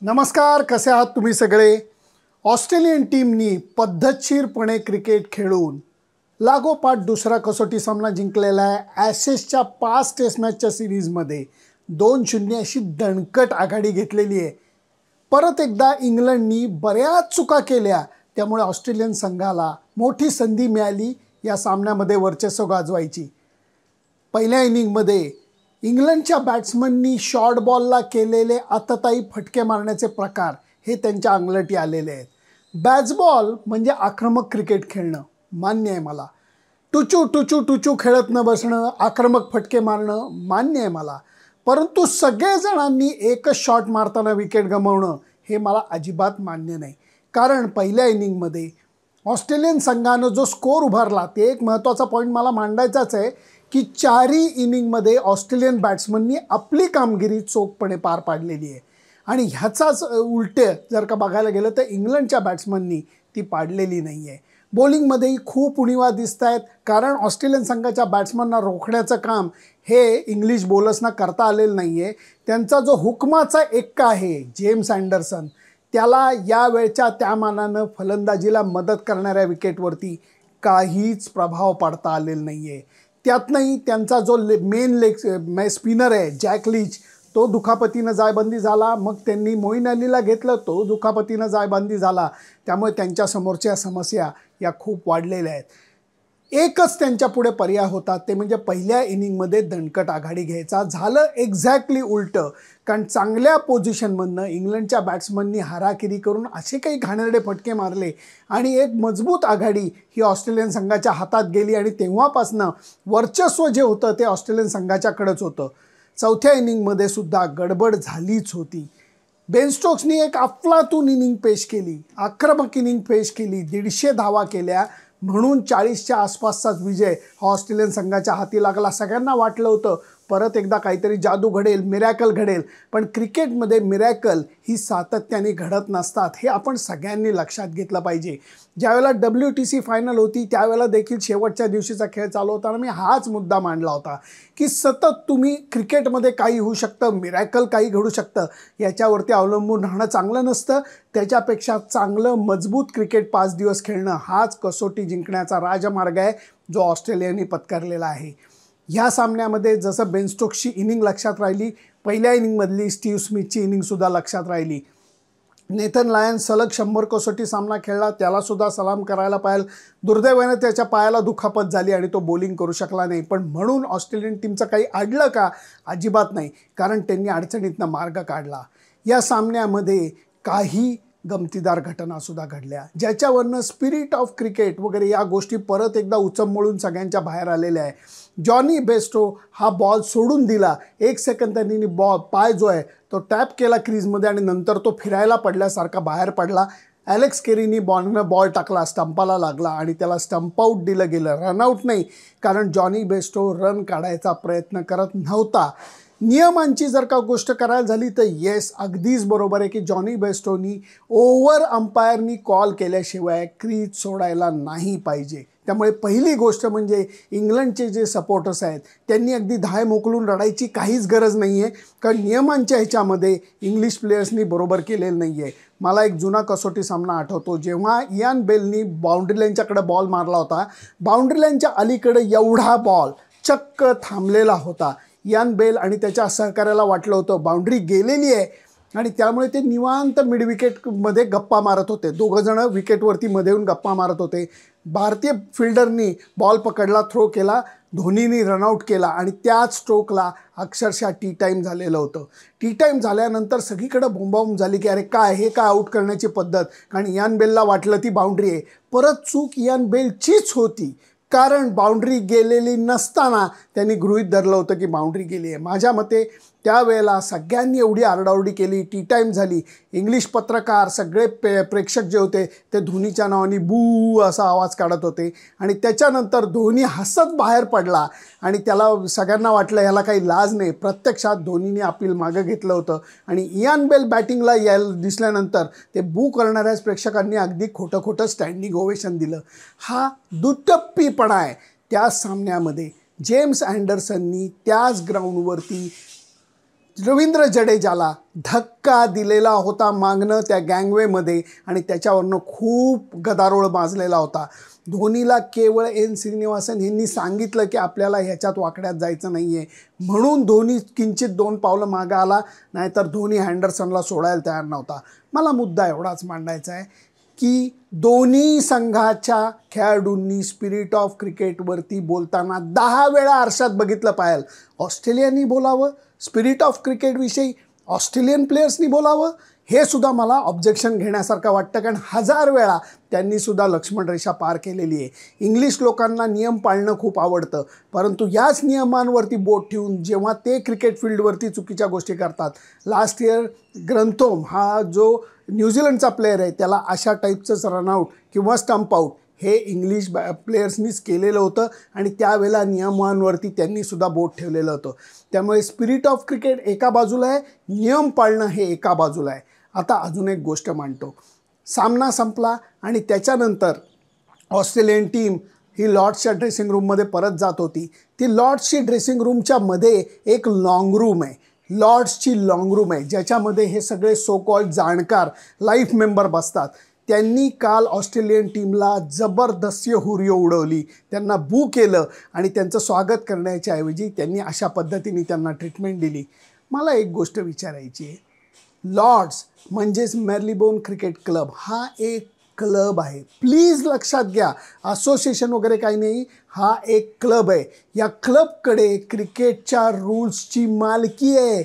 नमस्कार, कसे आहात तुम्ही सगळे? ऑस्ट्रेलियन टीमनी पद्धतशीरपणे क्रिकेट खेळून लागोपाठ दुसरा कसोटी सामना जिंकलेला आहे. ॲशेसच्या 5 टेस्ट मॅचच्या सिरीजमध्ये 2-0 अशी दणकट आघाडी घेतलेली आहे. परत एकदा इंग्लंडनी बऱ्याच चुका केल्या, त्यामुळे ऑस्ट्रेलियन संघाला मोठी संधी मिळाली या सामन्यामध्ये वर्चस्व गाजवायची. पहिल्या इनिंगमध्ये इंग्लंडच्या बॅट्समननी शॉर्ट बॉलला केलेले आततायी फटके मारण्याचे प्रकार हे त्यांच्या अंगलटी आलेले आहेत. बॅट्सबॉल म्हणजे आक्रमक क्रिकेट खेळणं मान्य आहे मला. टुचू खेळत न बसणं, आक्रमक फटके मारणं मान्य आहे मला. परंतु सगळेजणांनी एकच शॉट मारताना विकेट गमावणं हे मला अजिबात मान्य नाही. कारण पहिल्या इनिंगमध्ये ऑस्ट्रेलियन संघानं जो स्कोर उभारला ते एक महत्त्वाचा पॉईंट मला मांडायचाच आहे की 4ही इनिंगमध्ये ऑस्ट्रेलियन बॅट्समननी आपली कामगिरी चोखपणे पार पाडलेली आहे. आणि ह्याचाच उलटे जर का बघायला गेलं तर इंग्लंडच्या बॅट्समननी ती पाडलेली नाही आहे. बॉलिंगमध्येही खूप उणिवा दिसत आहेत, कारण ऑस्ट्रेलियन संघाच्या बॅट्समनना रोखण्याचं काम हे इंग्लिश बॉलर्सना करता आलेलं नाही आहे. त्यांचा जो हुकमाचा एक्का आहे जेम्स अँडरसन, त्याला या वेळच्या त्या मानानं फलंदाजीला मदत करणाऱ्या विकेटवरती काहीच प्रभाव पाडता आलेला नाही आहे. त्यातनंही त्यांचा जो मेन लेग स्पिनर आहे जॅक लीच, तो दुखापतीनं जायबंदी झाला. मग त्यांनी मोईन अलीला घेतलं, तो दुखापतीनं जायबंदी झाला. त्यामुळे त्यांच्यासमोरच्या समस्या या खूप वाढलेल्या आहेत. एकच त्यांच्या पुढे पर्याय होता, ते म्हणजे पहिल्या इनिंगमध्ये दणकट आघाडी घ्यायचा. झालं एक्झॅक्टली उलटं, कारण चांगल्या पोझिशनमधनं इंग्लंडच्या बॅट्समननी हाराकिरी करून असे काही घाणेरडे फटके मारले आणि एक मजबूत आघाडी ही ऑस्ट्रेलियन संघाच्या हातात गेली. आणि तेव्हापासनं वर्चस्व जे होतं ते ऑस्ट्रेलियन संघाच्याकडेच होतं. चौथ्या इनिंगमध्ये सुद्धा गडबड झालीच होती. बेन स्टोक्सनी एक अफलातून इनिंग पेश केली, आक्रमक इनिंग पेश केली, 150 धावा केल्या, म्हणून 40च्या आसपासचाच विजय हा ऑस्ट्रेलियन संघाच्या हाती लागला. सगळ्यांना वाटलं होतं परत एकदा काहीतरी जादू घडेल, मिरॅकल घडेल. पण क्रिकेटमध्ये मिरॅकल ही सातत्याने घडत नसतात, हे आपण सगळ्यांनी लक्षात घेतलं पाहिजे. ज्यावेळेला WTC फायनल होती त्यावेळेला देखील शेवटच्या दिवशीचा खेळ चालू होताना मी हाच मुद्दा मांडला होता की सतत तुम्ही क्रिकेटमध्ये काही होऊ शकतं, मिरॅकल काही घडू शकतं, याच्यावरती अवलंबून राहणं चांगलं नसतं. त्याच्यापेक्षा चांगलं मजबूत क्रिकेट 5 दिवस खेळणं हाच कसोटी जिंकण्याचा राजमार्ग आहे जो ऑस्ट्रेलियाने पत्करलेला आहे. ह्या सामन्यामध्ये जसं बेन स्टोक्सची इनिंग लक्षात राहिली, पहिल्या इनिंगमधली स्टीव्ह स्मिथची इनिंगसुद्धा लक्षात राहिली. नेथन लायन सलग 100 कसोटी सामना खेळला, त्यालासुद्धा सलाम करायला पाहिजे. दुर्दैवाने त्याच्या पायाला दुखापत झाली आणि तो बॉलिंग करू शकला नाही. पण म्हणून ऑस्ट्रेलियन टीमचं काही अडलं का? अजिबात नाही, कारण त्यांनी अडचणीतनं मार्ग काढला. या सामन्यामध्ये काही गमतीदार घटनासुद्धा घडल्या, ज्याच्यावरनं स्पिरिट ऑफ क्रिकेट वगैरे या गोष्टी परत एकदा उचंबळून सगळ्यांच्या बाहेर आलेल्या आहे. जॉनी बेस्टो हा बॉल सोडून दिला, 1 सेकंद त्यांनी पाय जो आहे तो टॅप केला क्रीजमध्ये आणि नंतर तो फिरायला पडल्यासारखा बाहेर पडला. ॲलेक्स केरीनी बॉल टाकला, स्टंपाला लागला आणि त्याला स्टंप आऊट दिलं गेलं, रनआउट नाही, कारण जॉनी बेस्टो रन काढायचा प्रयत्न करत नव्हता. नियमांची जर का गोष्ट करायला झाली तर येस, अगदीच बरोबर आहे की जॉनी बेस्टोनी ओव्हर अंपायरनी कॉल केल्याशिवाय क्रीज सोडायला नाही पाहिजे. त्यामुळे पहिली गोष्ट म्हणजे इंग्लंडचे जे सपोर्टर्स आहेत त्यांनी अगदी धाय मोकलून रडायची काहीच गरज नाही आहे, कारण नियमांच्या ह्याच्यामध्ये इंग्लिश प्लेयर्सनी बरोबर केलेलं नाही आहे. मला एक जुना कसोटी सामना आठवतो, जेव्हा इयान बेलनी बाउंड्री लाईनच्याकडे बॉल मारला होता. बाउंड्री लाईनच्या अलीकडे एवढा बॉल चक्क थांबलेला होता. इयान बेल आणि त्याच्या सहकार्याला वाटलं होतं बाउंड्री गेलेली आहे आणि त्यामुळे ते निवांत मिड विकेटमध्ये गप्पा मारत होते. दोघंजणं विकेटवरती मध्ये येऊन गप्पा मारत होते. भारतीय फिल्डरनी बॉल पकडला, थ्रो केला, धोनीनी रनआउट केला आणि त्याच स्ट्रोकला अक्षरशः टी टाईम झालेलं होतं. टी टाईम झाल्यानंतर सगळीकडे बोंबाबोंब झाली की अरे काय हे काय आऊट करण्याची पद्धत, कारण इयान बेलला वाटलं ती बाउंड्री आहे. परत चूक इयान बेलचीच होती, कारण बाउंड्री गेलेली नसताना त्यांनी गृहीत धरलं होतं की बाउंड्री गेली आहे. माझ्या मते त्यावेळेला सगळ्यांनी एवढी आरडाओरडी केली, टी टाईम झाली. इंग्लिश पत्रकार सगळे प्रेक्षक जे होते ते धोनीच्या नावाने बू असा आवाज काढत होते आणि त्याच्यानंतर धोनी हसत बाहेर पडला आणि त्याला सगळ्यांना वाटलं याला काही लाज नाही. प्रत्यक्षात धोनीने अपील मागं घेतलं होतं आणि इयान बेल बॅटिंगला यायला दिसल्यानंतर ते बू करणाऱ्याच प्रेक्षकांनी अगदी खोटं स्टँडिंग ओवेशन दिलं. हा दुटप्पीपणा आहे. त्या सामन्यामध्ये जेम्स अँडरसननी त्याच ग्राउंडवरती रवींद्र जडेजाला धक्का दिलेला होता मागणं त्या गँगवेमध्ये आणि त्याच्यावरनं खूप गदारोळ माजलेला होता. धोनीला केवळ एन श्रीनिवासन यांनी सांगितलं की आपल्याला ह्याच्यात वाकड्यात जायचं नाही आहे, म्हणून धोनी किंचित 2 पावलं मागं आला, नाहीतर धोनी हँडरसनला सोडायला तयार नव्हता. मला मुद्दा एवढाच मांडायचा आहे की दोन्ही संघाच्या खेळाडूंनी स्पिरिट ऑफ क्रिकेटवरती बोलताना 10 वेळा आरशात बघितलं पाहिजे. ऑस्ट्रेलियानी बोलावं, स्पिरिट ऑफ क्रिकेटविषयी ऑस्ट्रेलियन प्लेयर्सनी बोलावं, हे सुद्धा मला ऑब्जेक्शन घेण्यासारखं वाटतं. कारण 1000 वेळा त्यांनीसुद्धा लक्ष्मण रेषा पार केलेली आहे. इंग्लिश लोकांना नियम पाळणं खूप आवडतं, परंतु याच नियमांवरती बोट ठेवून जेव्हा ते क्रिकेट फील्डवरती चुकीच्या गोष्टी करतात. लास्ट इयर ग्रंथोम हा जो न्यूझीलंडचा प्लेयर आहे त्याला अशा टाईपचंच रनआउट किंवा स्टंप आऊट हे इंग्लिश प्लेयर्सनीच केलेलं होतं आणि त्यावेळेला नियमांवरती त्यांनीसुद्धा बोट ठेवलेलं होतं. त्यामुळे स्पिरिट ऑफ क्रिकेट एका बाजूला आहे, नियम पाळणं हे एका बाजूला आहे. आता अजून एक गोष्ट मांडतो. सामना संपला आणि त्याच्यानंतर ऑस्ट्रेलियन टीम ही लॉर्ड्सच्या ड्रेसिंग रूममध्ये परत जात होती. ती लॉर्ड्सची ड्रेसिंग रूमच्या मध्ये एक लॉंग रूम आहे, लॉर्ड्सची लॉंग रूम आहे, ज्याच्यामध्ये हे सगळे सो कॉल्ड जाणकार लाईफ मेंबर बसतात. त्यांनी काल ऑस्ट्रेलियन टीमला जबरदस्त हुरियो उडवली, त्यांना बू केलं आणि त्यांचं स्वागत करण्याच्या ऐवजी त्यांनी अशा पद्धतीने त्यांना ट्रीटमेंट दिली. मला एक गोष्ट विचारायची आहे, लॉर्ड्स म्हणजेच मेरीलेबोन क्रिकेट क्लब हा एक क्लब आहे. प्लीज लक्षात घ्या, असोसिएशन वगैरे काही नाही, हा एक क्लब आहे. या क्लबकडे क्रिकेटच्या रूल्सची मालकी आहे,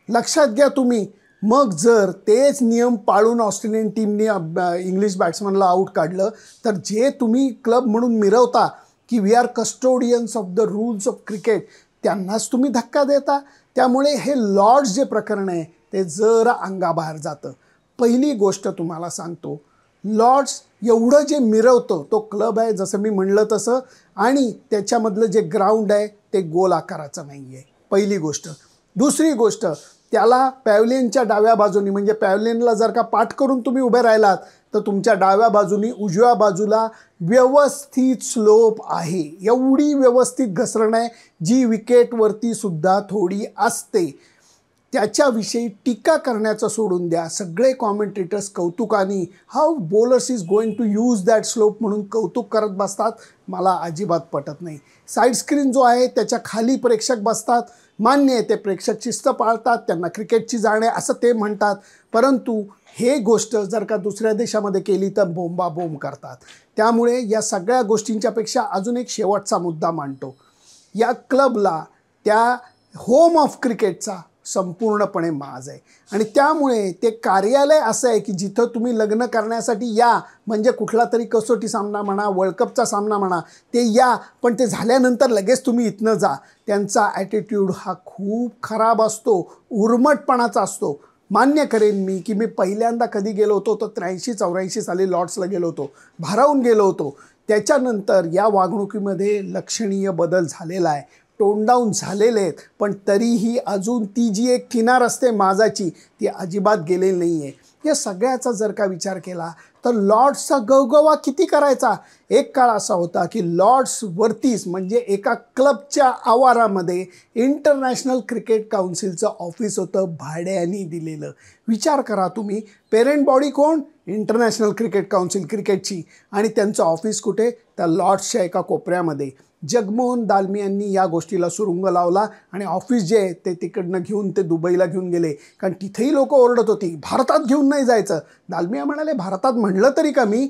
लक्षात घ्या तुम्ही. मग जर तेच नियम पाळून ऑस्ट्रेलियन टीमने इंग्लिश बॅट्समनला आऊट काढलं तर जे तुम्ही क्लब म्हणून मिरवता की we are custodians of the rules of cricket, त्यांनाच तुम्ही धक्का देता. त्यामुळे हे लॉर्ड्स जे प्रकरण आहे ते जरा अंगाबाहेर जातं. पहिली गोष्ट तुम्हाला सांगतो, लॉर्ड्स एवढं जे मिरवतं तो क्लब आहे जसं मी म्हणलं तसं, आणि त्याच्यामधलं जे ग्राउंड आहे ते गोल आकाराचं नाही आहे, पहिली गोष्ट. दुसरी गोष्ट, त्याला पॅव्हलियनच्या डाव्या बाजूनी म्हणजे पॅव्हलियनला जर का पाठ करून तुम्ही उभे राहिलात तर तुमच्या डाव्या बाजूनी उजव्या बाजूला व्यवस्थित स्लोप आहे, एवढी व्यवस्थित घसरण आहे जी विकेटवरती सुद्धा थोडी असते. त्याच्याविषयी टीका करण्याचं सोडून द्या. सगळे कॉमेंटेटर्स कौतुकाने how bowlers is going to use that slope म्हणून कौतुक करत बसतात, मला अजिबात पटत नाही. साईड स्क्रीन जो आहे त्याच्या खाली प्रेक्षक बसतात, मान्य आहे ते प्रेक्षक शिस्त पाळतात, त्यांना क्रिकेटची जाण आहे असं ते म्हणतात, परंतु हे गोष्ट जर का दुसऱ्या देशामध्ये केली तर बोंबाबोंब करतात. त्यामुळे या सगळ्या गोष्टींच्यापेक्षा अजून एक शेवटचा मुद्दा मांडतो. या क्लबला त्या होम ऑफ क्रिकेटचा संपूर्णपणे माज आहे आणि त्यामुळे ते कार्यालय असं आहे की जिथं तुम्ही लग्न करण्यासाठी या, म्हणजे कुठला तरी कसोटी सामना म्हणा, वर्ल्ड कपचा सामना म्हणा, ते या, पण ते झाल्यानंतर लगेच तुम्ही इथनं जा. त्यांचा ॲटिट्यूड हा खूप खराब असतो, उर्मटपणाचा असतो. मान्य करेन मी की मी पहिल्यांदा कधी गेलो होतो तर 83-84 साली लॉर्ड्सला गेलो होतो, भारावून गेलो होतो. त्याच्यानंतर या वागणुकीमध्ये लक्षणीय बदल झालेला आहे, टोन डाऊन झालेले आहेत, पण तरीही अजून ती जी एक किनार असते माझाची ती अजिबात गेलेली नाही आहे. या सगळ्याचा जर का विचार केला तर लॉर्ड्सचा गवगवा किती करायचा. एक काळ असा होता की लॉर्ड्सवरतीच म्हणजे एका क्लबच्या आवारामध्ये इंटरनॅशनल क्रिकेट काउन्सिलचं ऑफिस होतं, भाड्याने दिलेलं. विचार करा तुम्ही, पेरेंट बॉडी कोण? इंटरनॅशनल क्रिकेट काउन्सिल क्रिकेटची, आणि त्यांचं ऑफिस कुठे? त्या लॉर्ड्सच्या एका कोपऱ्यामध्ये. जगमोहन दालमियांनी या गोष्टीला सुरुंग लावला आणि ऑफिस जे आहे ते तिकडनं घेऊन ते दुबईला घेऊन गेले, कारण तिथेही लोक ओरडत होती भारतात घेऊन नाही जायचं. दालमिया म्हणाले भारतात म्हणलं तरी कमी,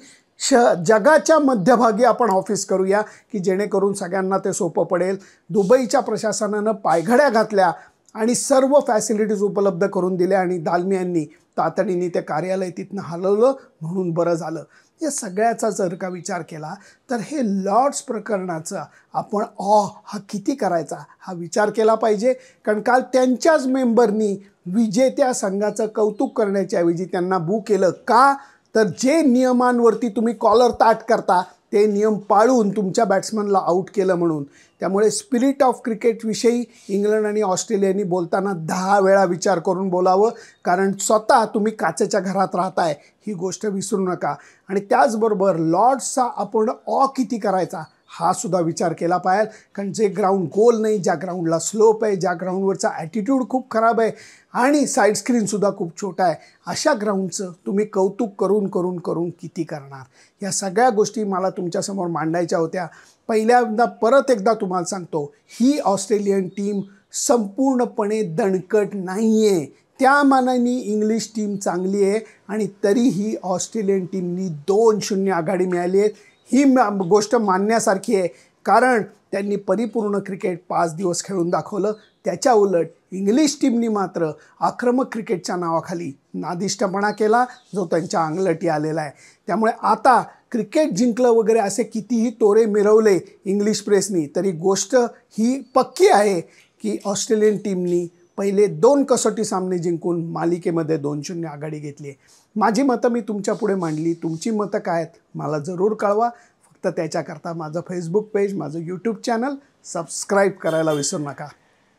जगाच्या मध्यभागी आपण ऑफिस करूया की जेणेकरून सगळ्यांना ते सोपं पडेल. दुबईच्या प्रशासनानं पायघड्या घातल्या आणि सर्व फॅसिलिटीज उपलब्ध करून दिल्या आणि दालमियांनी तातडीने ते कार्यालय तिथनं हलवलं, म्हणून बरं झालं. या सगळ्याचा जर का विचार केला तर हे लॉर्ड्स प्रकरणाचा आपण हा किती करायचा हा विचार केला पाहिजे. कारण काल त्यांच्याच मेंबरनी विजेत्या संघाचं कौतुक करण्याच्या ऐवजी त्यांना बू केलं. का तर जे नियमांवरती तुम्ही कॉलर ताट करता ते नियम पाळून तुमच्या बॅट्समनला आऊट केलं म्हणून. त्यामुळे स्पिरिट ऑफ क्रिकेटविषयी इंग्लंड आणि ऑस्ट्रेलियानी बोलताना 10 वेळा विचार करून बोलावं, कारण स्वतः तुम्ही काचेच्या घरात राहताय ही गोष्ट विसरू नका. आणि त्याचबरोबर लॉर्ड्सचा आपण किती करायचा हा सुद्धा विचार केला पाहिजे. कारण जे ग्राउंड गोल नाही, ज्या ग्राउंडला स्लोप आहे, ज्या ग्राउंडवरचा ॲटिट्यूड खूप खराब आहे आणि साईड स्क्रीनसुद्धा खूप छोटा आहे, अशा ग्राउंडचं तुम्ही कौतुक करून करून करून किती करणार. या सगळ्या गोष्टी मला तुमच्यासमोर मांडायच्या होत्या. पहिल्यांदा परत एकदा तुम्हाला सांगतो, ही ऑस्ट्रेलियन टीम संपूर्णपणे दणकट नाही आहे. त्या मानाने इंग्लिश टीम चांगली आहे आणि तरीही ऑस्ट्रेलियन टीमनी 2-0 आघाडी मिळाली आहे. ही गोष्ट मानण्यासारखी आहे, कारण त्यांनी परिपूर्ण क्रिकेट 5 दिवस खेळून दाखवलं. त्याच्या उलट इंग्लिश टीमनी मात्र आक्रमक क्रिकेटच्या नावाखाली नादिष्टपणा केला, जो त्यांच्या अंगलटी आलेला आहे. त्यामुळे आता क्रिकेट जिंकलं वगैरे असे कितीही तोरे मिरवले इंग्लिश प्रेसनी, तरी गोष्ट ही पक्की आहे की ऑस्ट्रेलियन टीमनी पहिले 2 कसोटी सामने जिंकून मालिकेमध्ये 2-0 आघाडी घेतली आहे. माझी मतं मी तुमच्या पुढे मांडली. तुमची मतं काय आहेत मला जरूर कळवा. फक्त त्याच्याकरता माझं फेसबुक पेज, माझं यूट्यूब चॅनल सबस्क्राईब करायला विसरू नका.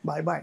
Bye bye.